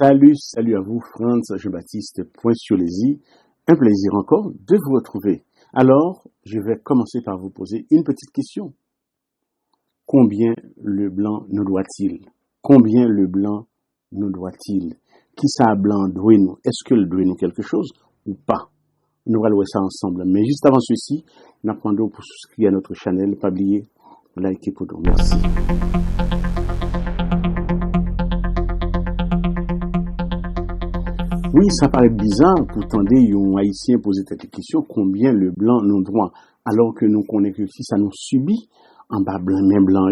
Salut à vous, Franz Jean-Baptiste, point sur les i. Un plaisir encore de vous retrouver. Alors, je vais commencer par vous poser une petite question. Combien le blanc nous doit-il? Combien le blanc nous doit-il? Qui ça blanc doit nous? Est-ce que le doit nous quelque chose ou pas? Nous allons voir ça ensemble. Mais juste avant ceci, nous apprenons pour souscrire à notre chaîne, pas oublier, likez pour nous. Merci. Oui, ça paraît bizarre, pourtant, un Haïtien poser cette question, combien le blanc nous doit, alors que nous connaissons que si ça nous subit, en bas blanc, même blanc,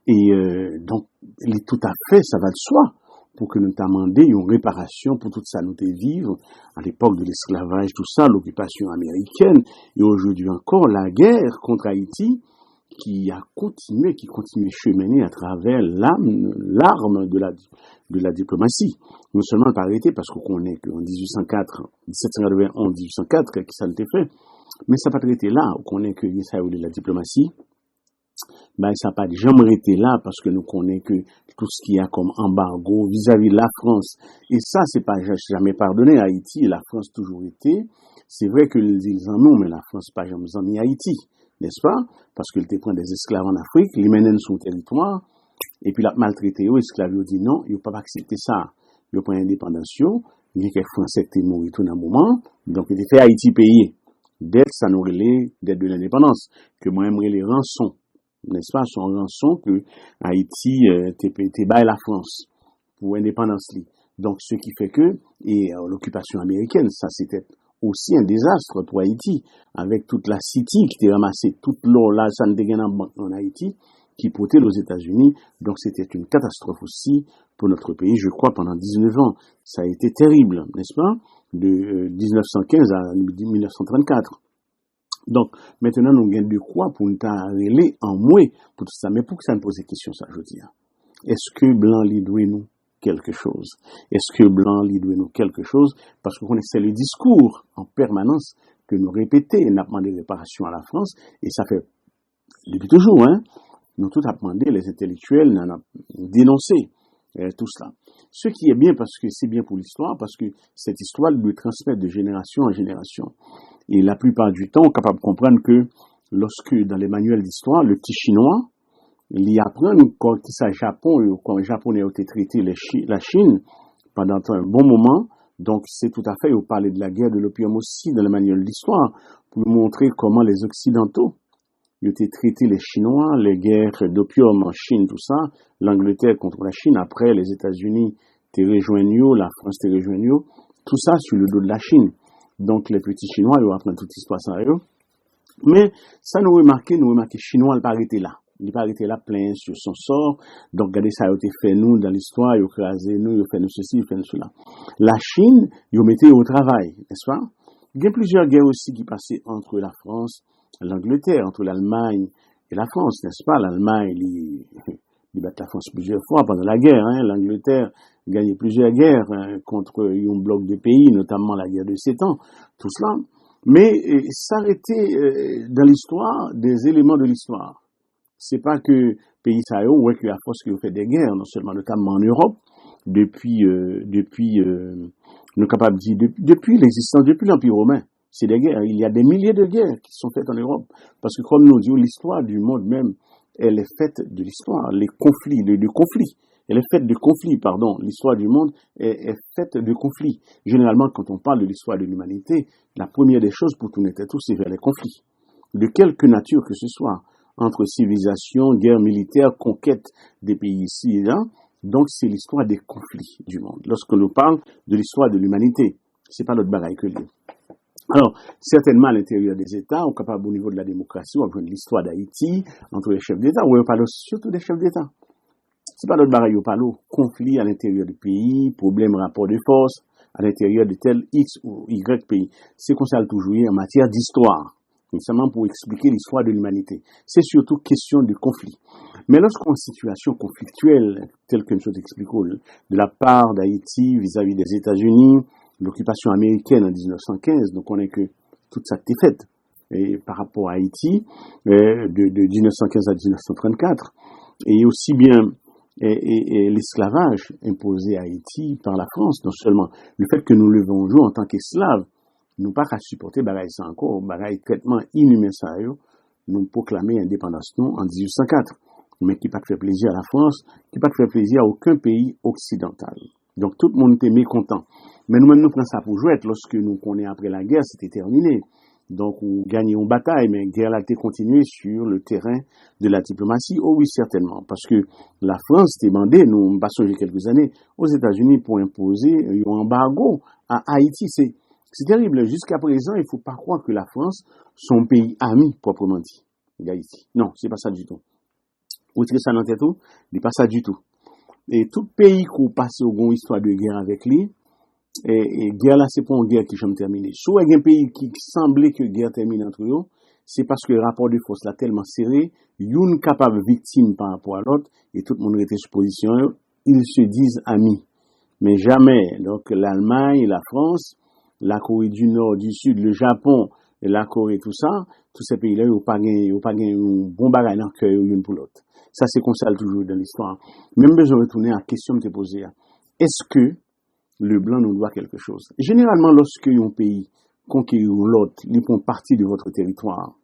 et donc, il est tout à fait, ça va de soi, pour que nous demandions une réparation pour tout ça nous vivre, à l'époque de l'esclavage, tout ça, l'occupation américaine, et aujourd'hui encore, la guerre contre Haïti, qui continue à cheminer à travers l'arme de la diplomatie. Non seulement par arrêté, parce qu'on connaît qu'en 1791, 1804, que ça a été fait, mais ça n'a pas été là, on connaît que ça a eu de la diplomatie, ben ça n'a pas jamais été là, parce que nous connaissons que tout ce qu'il y a comme embargo vis-à-vis de la France, et ça, c'est pas jamais pardonné à Haïti, et la France toujours été, c'est vrai que ils en ont, mais la France pas jamais en mis Haïti, n'est-ce pas? Parce qu'il te prend des esclaves en Afrique, les mènent sur le territoire, et puis la maltraité aux esclaves, ils disent non, ils n'ont pas accepté ça. Ils prennent l'indépendance, bien que les Français étaient morts tout dans un moment, donc ils fait Haïti payer. Dette, ça nous relève dette de l'indépendance, que moi j'aimerais les rançons, n'est-ce pas? Son rançon que Haïti t'es bail la France pour l'indépendance. Donc ce qui fait que, et l'occupation américaine, ça c'était aussi un désastre pour Haïti, avec toute la City qui était ramassée, toute l'eau là, ça ne dégaine en Haïti, qui portait aux États-Unis. Donc c'était une catastrophe aussi pour notre pays, je crois, pendant 19 ans. Ça a été terrible, n'est-ce pas? De 1915 à 1934. Donc, maintenant, nous gagnons de quoi pour nous arrêter en mouet pour tout ça. Mais pour que ça me pose des questions, ça, je veux dire. Est-ce que Blanc lui doit nous quelque chose? Est-ce que Blanc lui doit nous quelque chose? Parce qu'on essaie le discours en permanence que nous répétons, nous avons demandé réparation à la France, et ça fait depuis toujours, hein. Nous tout avons demandé, les intellectuels, nous avons dénoncé tout cela. Ce qui est bien, parce que c'est bien pour l'histoire, parce que cette histoire doit transmettre de génération en génération. Et la plupart du temps, on est capable de comprendre que lorsque, dans les manuels d'histoire, le petit chinois, il y apprend quand ça Japon, quand les Japonais ont été traités la Chine pendant un bon moment. Donc, c'est tout à fait, on parlait de la guerre de l'opium aussi dans le manuel d'histoire, pour montrer comment les Occidentaux, ils ont été traités les Chinois, les guerres d'opium en Chine, tout ça, l'Angleterre contre la Chine, après les États-Unis t'es rejoignent, la France t'es rejoignent, tout ça sur le dos de la Chine. Donc, les petits Chinois, ils apprennent toute l'histoire sans eux. Mais, ça nous remarque, Chinois, il pas arrêté là. Il pas arrêté là plein sur son sort. Donc, regardez, ça a été fait nous dans l'histoire, ils ont crasé nous, ils ont fait nous ceci, ils ont fait nous cela. La Chine, ils ont mis au travail, n'est-ce pas? Il y a plusieurs guerres aussi qui passaient entre la France et l'Angleterre, entre l'Allemagne et la France, n'est-ce pas? L'Allemagne, il bat la France plusieurs fois pendant la guerre, hein. L'Angleterre gagnait plusieurs guerres contre un bloc de pays, notamment la guerre de 7 ans, tout cela. Mais s'arrêter dans l'histoire des éléments de l'histoire. C'est pas que pays Sahel, ouais, que la France qui a fait des guerres, non seulement notamment en Europe, depuis nous capables de dire, depuis l'existence, depuis l'Empire romain, c'est des guerres. Il y a des milliers de guerres qui sont faites en Europe. Parce que comme nous disons, l'histoire du monde même, elle est faite de l'histoire, les conflits, de conflits. Elle est faite de conflits, pardon. L'histoire du monde est faite de conflits. Généralement, quand on parle de l'histoire de l'humanité, la première des choses pour tourner tous, c'est vers les conflits. De quelque nature que ce soit. Entre civilisation, guerre militaire, conquête des pays ici et là. Donc, c'est l'histoire des conflits du monde. Lorsque nous parle de l'histoire de l'humanité, c'est pas notre bagaille que lui. Alors, certainement à l'intérieur des États, on est capable au niveau de la démocratie, on va prendre l'histoire d'Haïti, entre les chefs d'État, ou on parle surtout des chefs d'État. C'est pas notre bagaille, on parle conflit à l'intérieur du pays, problème, rapport de force, à l'intérieur de tel X ou Y pays. C'est qu'on s'est toujours en matière d'histoire. Notamment pour expliquer l'histoire de l'humanité. C'est surtout question de conflit. Mais lorsqu'on est en situation conflictuelle, telle que nous expliquons, de la part d'Haïti vis-à-vis des États-Unis, l'occupation américaine en 1915, donc on est que toute ça était faite. Et par rapport à Haïti, de 1915 à 1934, et aussi bien et l'esclavage imposé à Haïti par la France, non seulement le fait que nous levons jour en tant qu'esclaves, nous pas qu'à supporter bagaille ça encore, bagaille traitement inhumain ça yo, nous proclamer indépendance nous en 1804, mais qui pas fait plaisir à la France, qui pas fait plaisir à aucun pays occidental. Donc tout le monde était mécontent. Mais nous-mêmes nous prenons ça pour jouer lorsque nous connaissons après la guerre, c'était terminé. Donc, on gagnait une bataille, mais la guerre a été continuée sur le terrain de la diplomatie. Oh oui, certainement. Parce que la France demandait, nous passons quelques années, aux États-Unis pour imposer un embargo à Haïti. C'est terrible. Jusqu'à présent, il ne faut pas croire que la France, son pays ami, proprement dit, d'Haïti. Non, c'est pas ça du tout. Vous tirez ça dans tête tout? C'est pas ça du tout. Et tout pays qui passe au histoire de guerre avec lui, et guerre là, c'est pas une guerre qui jamais terminée. Soit il y a un pays qui semblait que guerre termine entre eux, c'est parce que le rapport de force là tellement serré, une capable victime par rapport à l'autre, et tout le monde était sous position, ils se disent amis. Mais jamais, donc l'Allemagne, la France, la Corée du Nord, du Sud, le Japon, et la Corée, tout ça, tous ces pays-là, ils n'ont pas gagné un bon bagage dans le cœur l'une pour l'autre. Ça, c'est comme ça toujours dans l'histoire. Même besoin de retourner à la question que tu posée. Est-ce que le blanc nous doit quelque chose? Généralement, lorsque un pays conquiert l'autre, ils font partie de votre territoire.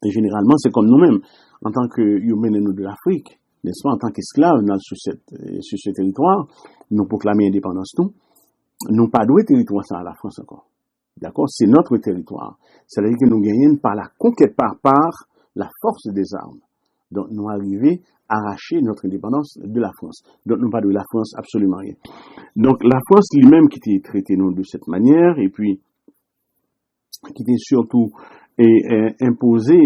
Et généralement, c'est comme nous-mêmes, en tant que humains de l'Afrique, n'est-ce pas, en tant qu'esclaves sur ce territoire, nous proclamer indépendance, nous pas doué territoire ça à la France encore. D'accord? C'est notre territoire. C'est-à-dire que nous gagnons par la conquête, par la force des armes. Donc, nous arrivons à arracher notre indépendance de la France. Donc, nous pas de la France absolument rien. Donc, la France lui-même qui était traitée nous de cette manière, et puis, qui était surtout imposé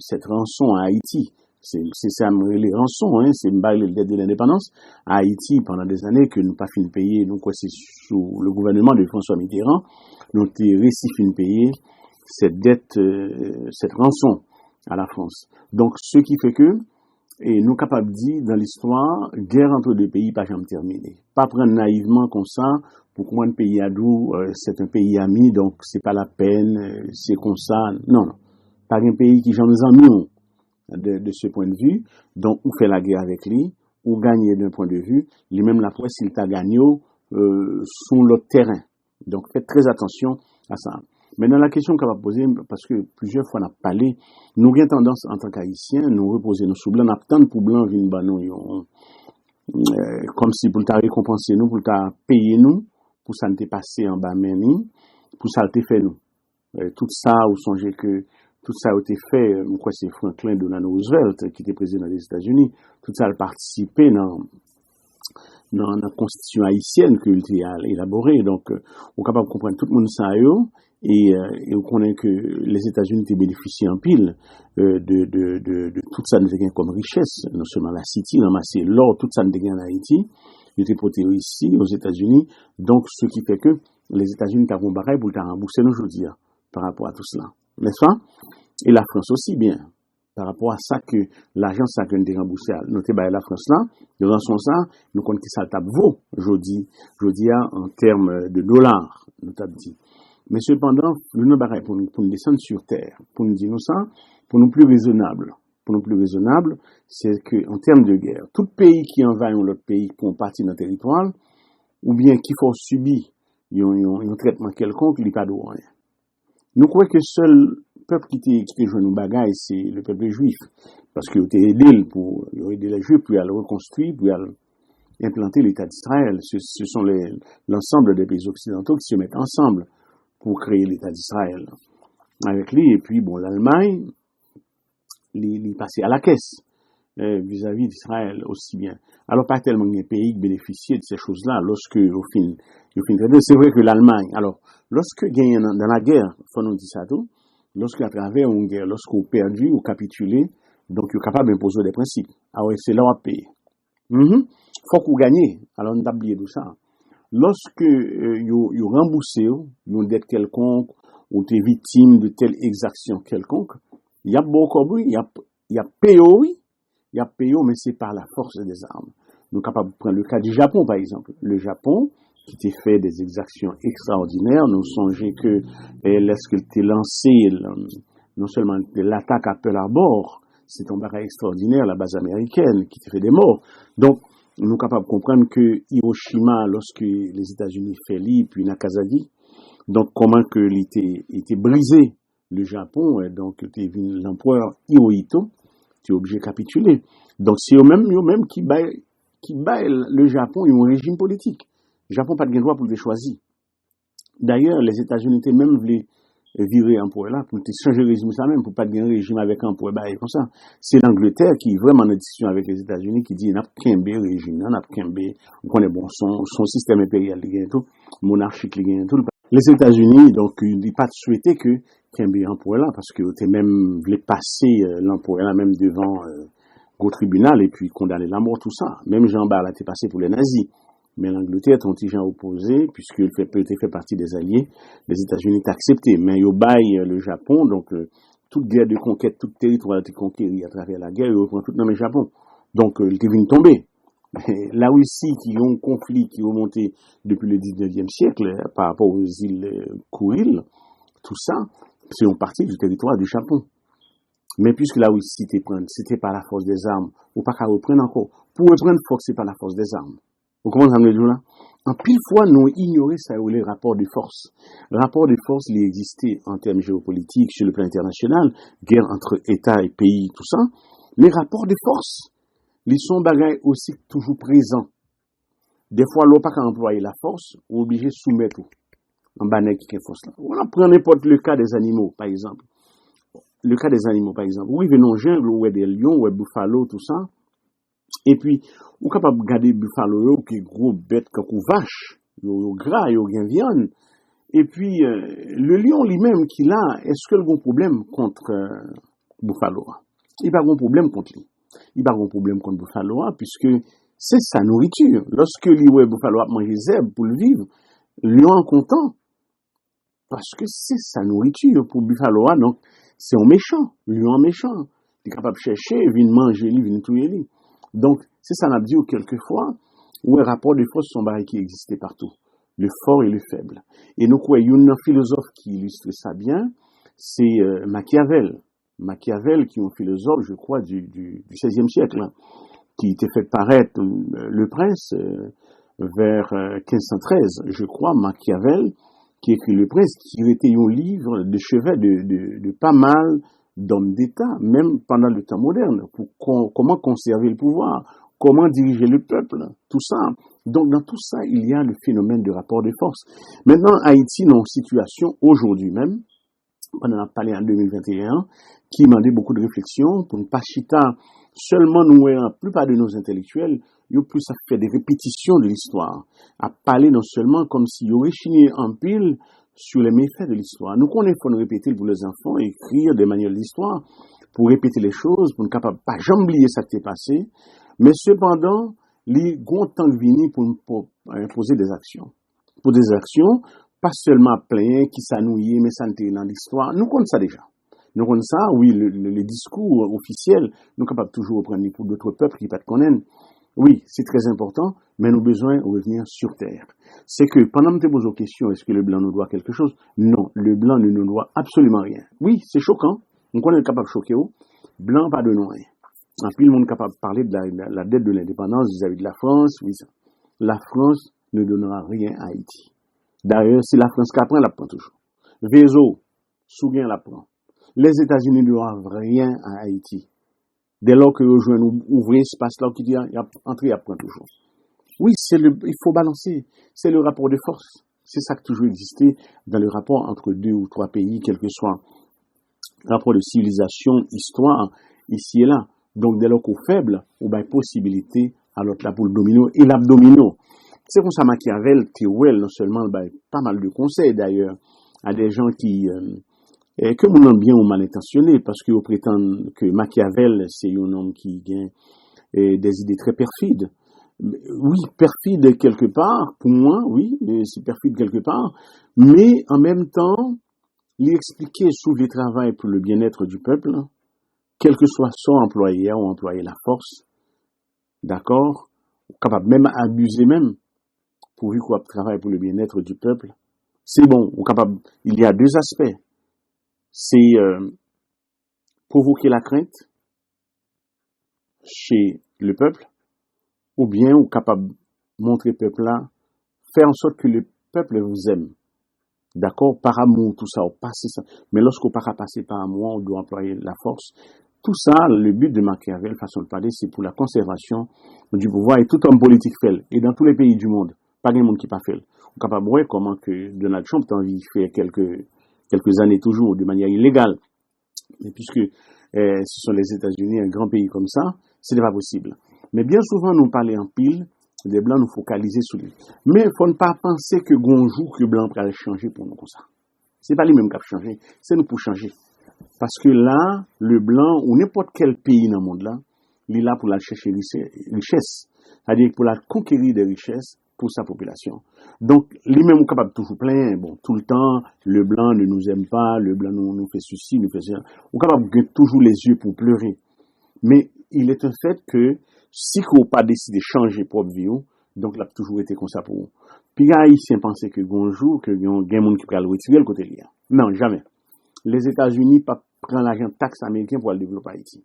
cette rançon à Haïti. C'est ça, les rançons, hein, c'est le dette de l'indépendance. À Haïti, pendant des années, que nous pas fini payer, donc, c'est sous le gouvernement de François Mitterrand, nous avons réussi fini payer cette dette, cette rançon à la France. Donc, ce qui fait que, et nous capables de dire, dans l'histoire, guerre entre deux pays, pas jamais terminée. Pas prendre naïvement comme ça, pour que moi, un pays adou, c'est un pays ami, donc c'est pas la peine, c'est comme ça. Non, non. Pas un pays qui j'en ai mis de ce point de vue. Donc, ou fait la guerre avec lui, ou gagner d'un point de vue. Lui-même, la presse, il t'a gagné, sur l'autre terrain. Donc, faites très attention à ça. Maintenant, la question qu'on va poser, parce que plusieurs fois on a parlé, nous avons tendance, en tant qu'Haïtiens, nous reposer nos sous blancs, nous pour blanc, vin banon, comme si pour t'a récompenser nous, pour t'a payer nous, pour ça ne t'est passé en bas meni, pour ça t'est fait nous. Tout ça, vous songez que tout ça a été fait, quoi, c'est Franklin Delano Roosevelt, qui était président des États-Unis, tout ça a participé dans la constitution haïtienne qu'il a élaborée. Donc, on est capable de comprendre tout le monde ça, et on connaît que les États-Unis étaient bénéficiés en pile de tout ça nous gagne comme richesse, non seulement la City, ramasser l'or, tout ça nous gagne en Haïti, il était porté ici aux États-Unis. Donc, ce qui fait que les États-Unis t'ont barré pour t'en rembourser aujourd'hui par rapport à tout cela, n'est-ce pas? Et la France aussi bien. Par rapport à ça que l'argent ça que nous avons remboursé, notez la France là, de rançon ça, nous connaissons que ça tape vaut, jeudi en termes de dollars, nous tape dit. Mais cependant, nous barré pour nous descendre sur terre, pour nous dire nous ça, pour nous plus raisonnable. Pour nous plus raisonnable, c'est que en termes de guerre, tout pays qui envahit un autre pays pour partir d'un territoire, ou bien qui faut subir un traitement quelconque, il n'y a pas de rien. Nous croyons que seul peuple qui était joué nos bagailles, c'est le peuple juif. Parce qu'il a aidé les juifs, puis à le reconstruire, puis à implanter l'État d'Israël. Ce sont l'ensemble des pays occidentaux qui se mettent ensemble pour créer l'État d'Israël. Avec lui, et puis, bon, l'Allemagne, il est passé à la caisse, vis-à-vis d'Israël aussi bien. Alors, pas tellement des pays qui bénéficiaient de ces choses-là, lorsque, au fin, c'est vrai que l'Allemagne, alors, lorsque gagne dans la guerre, faut nous dire ça tout, lorsque à travers une guerre, lorsqu'on perdu ou capitulé, donc il est capable d'imposer des principes. Alors c'est là à payer. Faut qu'on gagne. Alors on a oublié tout ça. Lorsque you remboursé une dette quelconque ou tu es victime de telle exaction quelconque, il y a beaucoup il y a payé, mais c'est par la force des armes. Nous sommes capables de prendre le cas du Japon par exemple. Le Japon qui t'a fait des exactions extraordinaires, nous songeons que lorsqu'il t'est lancé non seulement l'attaque à Pearl Harbor, c'est un bagage extraordinaire, la base américaine, qui te fait des morts. Donc, nous sommes capables de comprendre que Hiroshima, lorsque les États-Unis fait puis Nagasaki, donc comment que était brisé le Japon, donc l'empereur Hirohito, tu es obligé de capituler. Donc c'est eux-mêmes qui baillent le Japon un régime politique. Le Japon n'a pas de droit pour le choisir. D'ailleurs, les États-Unis étaient même voulu virer un empereur là, pour changer le régime ça même, pour pas de régime avec un empereur comme ça. C'est l'Angleterre qui est vraiment en discussion avec les États-Unis qui dit, n'a pas qu'un régime, n'a pas qu'un on connaît bon, son système impérial, tout, monarchique, tout. Les États-Unis, donc, ils n'ont pas souhaité que Kembe empereur là, parce que t'es même voulu passer l'empereur là même devant au tribunal et puis condamner la mort, tout ça. Même Jean Barre était passé pour les nazis. Mais l'Angleterre est un petit gens opposé, puisqu'il fait partie des alliés. Les États-Unis ont accepté. Mais ils baillent le Japon, donc toute guerre de conquête, tout territoire a été conquéri à travers la guerre, ils reprennent tout dans le Japon. Donc, il est venu tomber. La Russie, qui ont un conflit qui est remonté depuis le 19e siècle par rapport aux îles Kouril, tout ça, c'est une partie du territoire du Japon. Mais puisque la Russie c'était par la force des armes, ou pas qu'à reprendre encore. Pour reprendre force, c'est par la force des armes. Vous comprenez ça me dit là? En pile fois, nous ignorons ça les rapports de force. Le rapport de force, il existait en termes géopolitiques sur le plan international, guerre entre États et pays, tout ça. Les rapports de force, ils sont bagailles aussi toujours présents. Des fois, l'on n'a pas qu'à employer la force, on est obligé de soumettre en bannet qui est force là. On prend n'importe le cas des animaux, par exemple. Le cas des animaux, par exemple. Oui, venons jungle, où il y a des lions, où il y a des buffalo, tout ça. Et puis, on est capable de regarder buffalo, qui est gros bête, comme une vache, yo gras, yo gen viande. Et puis, le lion lui-même qui là, est-ce qu'il a un problème contre buffalo? Il n'a pas un problème contre lui. Il n'a pas un problème contre buffalo, puisque c'est sa nourriture. Lorsque le buffalo a mangé zèbre pour le vivre, le lion est content. Parce que c'est sa nourriture pour buffalo, donc c'est un méchant, le lion méchant. Il est capable de chercher, il vient manger, il vient tuer lui. Donc, c'est ça, on a dit quelquefois, où un rapport de force sont barrés qui existait partout. Le fort et le faible. Et nous croyons, un philosophe qui illustre ça bien, c'est Machiavel. Machiavel, qui est un philosophe, je crois, du XVIe siècle, hein, qui était fait paraître Le Prince vers 1513, je crois, Machiavel, qui écrit Le Prince, qui était un livre de chevet de pas mal d'hommes d'État, même pendant le temps moderne, pour comment conserver le pouvoir, comment diriger le peuple, tout ça. Donc, dans tout ça, il y a le phénomène de rapport de force. Maintenant, Haïti, dans une situation, aujourd'hui même, on en a parlé en 2021, qui demandait beaucoup de réflexion pour ne pas chita seulement nous, la plupart de nos intellectuels, ils ont plus à faire des répétitions de l'histoire, à parler non seulement comme s'ils auraient chigné en pile sur les méfaits de l'histoire. Nous connaissons, il faut nous répéter pour les enfants, écrire des manuels d'histoire, pour répéter les choses, pour ne capable pas jamais oublier ça qui est passé, mais cependant, les gros temps venus pour imposer des actions. Pour des actions, pas seulement plein, qui s'annouillent, mais ça dans l'histoire. Nous connaissons ça déjà. Nous connaissons ça, oui, le discours officiel, nous sommes capables toujours de prendre pour d'autres peuples qui ne pas connaissent. Oui, c'est très important, mais nous avons besoin de revenir sur terre. C'est que pendant que je te pose aux questions, est-ce que le blanc nous doit quelque chose? Non, le blanc ne nous doit absolument rien. Oui, c'est choquant. On est capable de choquer. Blanc, pas de nom. En plus, le monde est capable de parler de la dette de l'indépendance vis-à-vis de la France. Oui, ça. La France ne donnera rien à Haïti. D'ailleurs, si la France qu'apprend, elle apprend toujours. Vézo, Souguin l'apprend. Les États-Unis ne doivent rien à Haïti. Dès lors que nous ouvrons espace là, qui dit, entrer, apprend toujours. Oui, il faut balancer. C'est le rapport de force. C'est ça qui a toujours existé dans le rapport entre 2 ou 3 pays, quel que soit rapport de civilisation, histoire, ici et là. Donc, dès lors qu'au faible, on a une possibilité à l'autre là pour le domino et l'abdomino. C'est comme ça Machiavel, Théouel, non seulement, pas mal de conseils d'ailleurs, à des gens qui, que mon homme bien ou mal intentionné, parce qu'ils prétendent que Machiavel, c'est un homme qui gagne des idées très perfides. Oui, perfide quelque part, pour moi, oui, c'est perfide quelque part, mais en même temps, lui expliquer sous le travail pour le bien-être du peuple, quel que soit son employeur ou employer la force, d'accord, capable même abuser même, pourvu qu'on travaille pour le bien-être du peuple, c'est bon, capable, il y a 2 aspects. C'est provoquer la crainte chez le peuple, ou bien ou capable de montrer le peuple là, faire en sorte que le peuple vous aime. D'accord? Par amour, tout ça, on passe ça. Mais lorsqu'on ne peut pas passer par amour, on doit employer la force. Tout ça, le but de Machiavel, façon de parler, c'est pour la conservation du pouvoir, et tout homme politique fait. Et dans tous les pays du monde, pas de monde qui pas fait. On est capable de voir comment que Donald Trump a envie de faire quelques années toujours de manière illégale. Mais puisque ce sont les États-Unis, un grand pays comme ça, ce n'est pas possible. Mais bien souvent, nous parlons en pile, les Blancs nous focaliser sur lui. Mais il ne faut pas penser que bonjour, que Blanc va changer pour nous comme ça. Ce n'est pas lui-même qui a changé, c'est nous pour changer. Parce que là, le Blanc, ou n'importe quel pays dans le monde là, il est là pour la chercher richesse. C'est-à-dire pour la conquérir des richesses pour sa population. Donc, lui-même est capable de toujours plaindre, bon, tout le temps, le Blanc ne nous aime pas, le Blanc nous fait ceci, nous fait ça. On est capable de toujours les yeux pour pleurer. Mais il est un fait que si on n'a pas décidé de changer propre vie, donc là, toujours été comme ça pour vous. Puis, les Haïtiens pensaient que bonjour, que il y a un monde qui peut le retirer le côté là. Non, jamais. Les États-Unis ne prennent l'argent taxe américain pour le développer Haïti.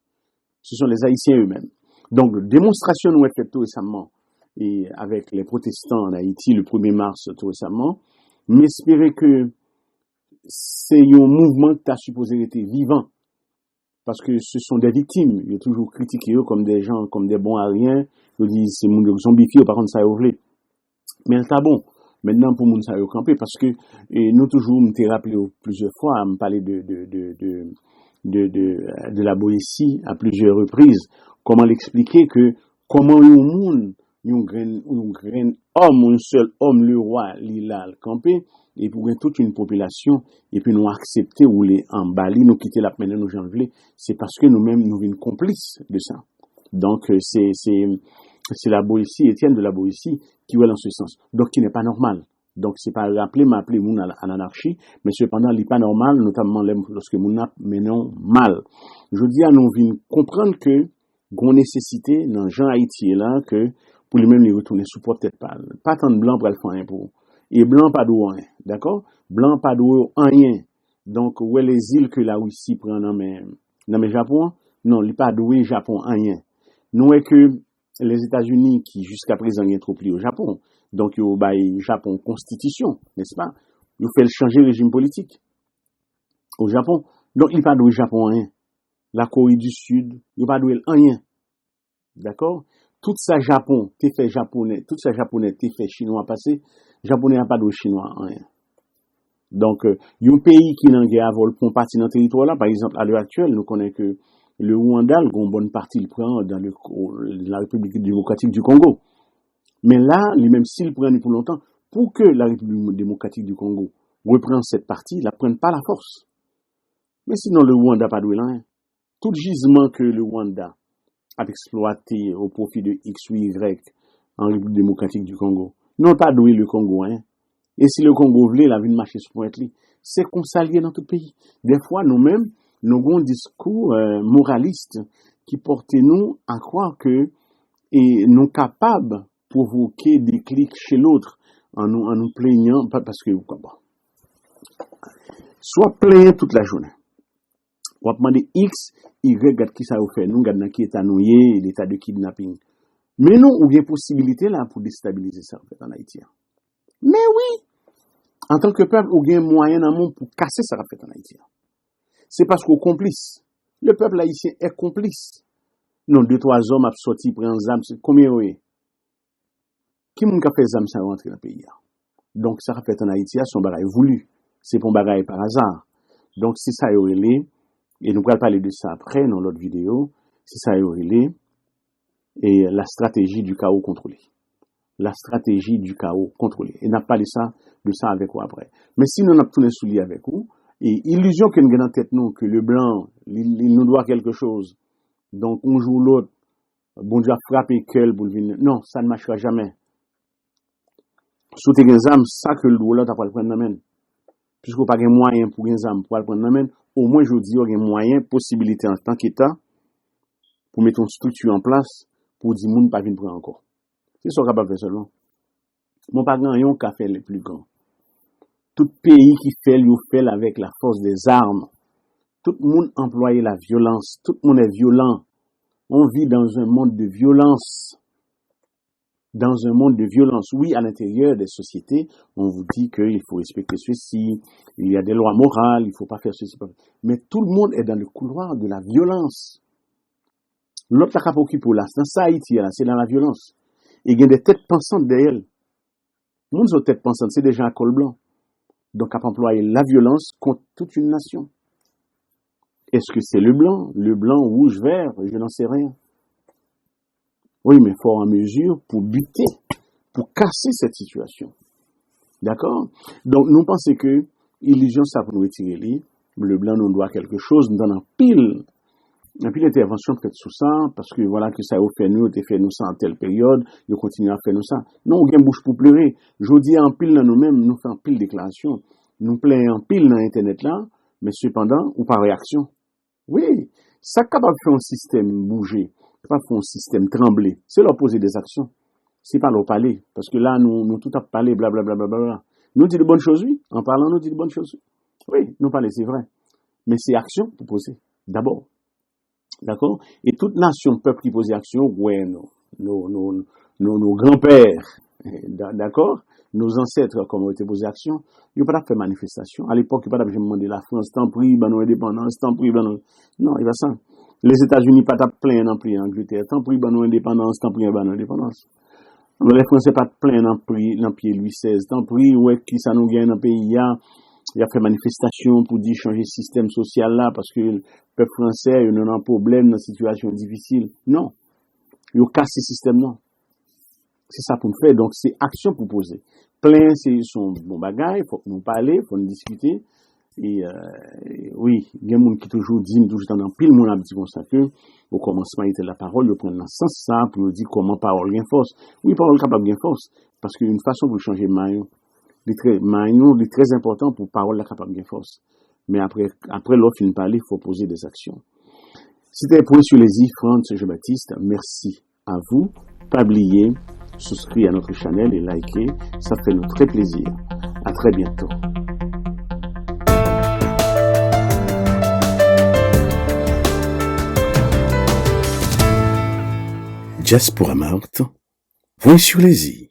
Ce sont les Haïtiens eux-mêmes. Donc, démonstration nous a fait tout récemment, et avec les protestants en Haïti, le 1er mars tout récemment, mais espérer que c'est un mouvement qui a supposé être vivant. Parce que ce sont des victimes. Il y a toujours critiqué eux comme des gens, comme des bons à rien. Ils disent, c'est moun qui sont bifiés, par contre, ça a ouvré. Mais c'est bon. Maintenant, pour moun ça a campé, parce que, nous toujours, m'était rappelé plusieurs fois, à me parler de la Boétie à plusieurs reprises. Comment l'expliquer que, comment un monde, un grain homme, un seul homme, le roi, il a campé, et pour toute une population, et puis nous accepter ou les emballer, nous quitter la peine, nous enlever, c'est parce que nous-mêmes, nous sommes complices de ça. Donc, c'est la Boétie, Étienne de la Boétie, qui va dans ce sens. Donc, qui n'est pas normal. Donc, c'est pas m'appeler moun à l'anarchie, mais cependant, il n'est pas normal, notamment lorsque moun a menon mal. Je dis à nous, vin comprendre que, gon nécessité, dans Jean Haïti là, que, pour lui-même, les retourner sous peut-être pas tant de blanc pour le faire pour. Et blanc pas d'eau rien, d'accord? Blanc pas d'eau rien. Donc, où est les îles que la Russie prend dans mes Japon? Non, il pas d'eau Japon rien. Nous est que les États-Unis qui jusqu'à présent y trop pris au Japon, donc ils ont Japon constitution, n'est-ce pas? Ils ont fait changer le régime politique au Japon. Donc il pas d'où Japon rien. La Corée du Sud, il pas d'où rien. D'accord? Tout ça Japon, t'es fait japonais, tout ça japonais, t'es fait chinois passé, japonais n'a pas d'où chinois rien. Donc il y a un pays qui n'a guerre vol pour partir dans le territoire là, par exemple à l'heure actuelle, nous connaissons que le Rwanda, une bonne partie, il prend dans la République démocratique du Congo. Mais là, même s'il prend pour longtemps, pour que la République démocratique du Congo reprenne cette partie, il ne prenne pas la force. Mais sinon, le Rwanda n'a pas doué rien. Tout gisement que le Rwanda a exploité au profit de X ou Y en République démocratique du Congo, non pas doué le Congo, hein. Et si le Congo voulait, la vie de marcher sur point, c'est qu'on s'allie dans tout le pays. Des fois, nous-mêmes, nous avons un discours moraliste qui porte nous à croire que et nous capables de provoquer des clics chez l'autre en nous plaignant, parce que soit plaignant toute la journée. On va demander X, Y, regarde qui ça vous fait. Nous regardons qui est annoué, l'état de kidnapping. Mais nous, on a une possibilité là pour déstabiliser ça en fait en Haïti. Mais oui, en tant que peuple, on a un moyen en monde pour casser ça en fait en Haïti. C'est parce qu'on complice. Le peuple haïtien est complice. Non, 2-3 hommes ont sorti, prennent zam, combien est? Qui moun ka fait zam ça rentrer dans le pays? Donc, ça fait en Haïti, son bagay voulu. C'est pour bagay par hasard. Donc, c'est ça yorele, et nous allons parler de ça après, dans l'autre vidéo, c'est ça yorele, et la stratégie du chaos contrôlé. La stratégie du chaos contrôlé. Et n'a pas de ça avec vous après. Mais si nous avons tourné soulier avec vous, et illusion que nous avons en tête, nous, que le blanc, il nous doit quelque chose. Donc, un jour ou l'autre, bon Dieu a frappé quel pour venir. Non, ça ne marchera jamais. Sous tes âmes, ça que l'autre a pas le prendre dans la main. Puisqu'on n'a pas de moyen pour les âmes pour le prendre dans la main, au moins, je dis, il y a un moyen, possibilité en tant qu'État, pour mettre une structure en place, pour dire, moun pas venir prendre encore. C'est ce qu'on capable de faire seulement. Mon pas grand yon qu'a fait le plus grand. Tout pays qui fait, lui fait avec la force des armes. Tout le monde emploie la violence. Tout le monde est violent. On vit dans un monde de violence. Dans un monde de violence. Oui, à l'intérieur des sociétés, on vous dit qu'il faut respecter ceci, il y a des lois morales, il faut pas faire ceci. Mais tout le monde est dans le couloir de la violence. L'autre qui a occupé là, c'est dans ça Haïti, là, c'est dans la violence. Et il y a des têtes pensantes derrière. Moun zo tête pensante, c'est des gens à col blanc. Donc, à employer la violence contre toute une nation. Est-ce que c'est le blanc, rouge, vert? Je n'en sais rien. Oui, mais il faut en mesure pour buter, pour casser cette situation. D'accord? Donc, nous pensons que illusion, ça pour nous retirer. Le blanc nous doit quelque chose, nous donne un pile intervention peut-être sur ça, parce que voilà que ça a fait nous ça en telle période, nous continuons à faire nous ça. Non, on gagne bouche pour pleurer. Je dis en pile dans nous-mêmes, nous faisons pile déclaration. Nous plaignons en pile dans Internet là, mais cependant, ou par réaction. Oui, ça capable de faire un système bouger, pas faire un système trembler. C'est leur poser des actions. C'est pas leur parler. Parce que là, nous tout à parler, blablabla. Nous dit de bonnes choses, oui. En parlant, nous dit de bonnes choses. Oui, nous parler, c'est vrai. Mais c'est action pour poser. D'abord. D'accord? Et toute nation, peuple qui pose action, ouais, nos grands-pères, d'accord? Nos ancêtres, comme ont été posés action, ils n'ont pas fait manifestation. À l'époque, ils n'ont pas demandé la France, tant pris, ben nos indépendance, tant pris, ben nos... Non, il va ça. Les États-Unis, pas plein non plus, l'Angleterre, tant pris, ben nos indépendance, tant pris, ben nos indépendance. Les Français, pas plein non plus, dans pied Louis XVI, tant pris, ouais, qui ça nous gagne dans le pays, il a fait manifestation pour dire changer le système social là, parce que le peuple français, il a un problème dans une situation difficile. Non. Il a cassé le système, non. C'est ça pour nous faire. Donc, c'est action pour poser. Plein, c'est son bon bagage, il faut que nous parler, il faut nous discuter. Et, oui, il y a des gens qui toujours disent, toujours dans pile monde a dit comme ça que, au commencement, il était la parole, il prend dans ce sens ça, pour nous dire comment parole gagne force. Oui, parole capable de gagner force. Parce qu'une façon pour changer le maillot, il est très important pour parole la capable de force. Mais après l'offre fin parler, il faut poser des actions. C'était Point sur les i, Franz Jean-Baptiste. Merci à vous. Pas oublier, souscrire à notre chaîne et liker. Ça fait nous très plaisir. À très bientôt. Diaspora Marthe, Point sur les i.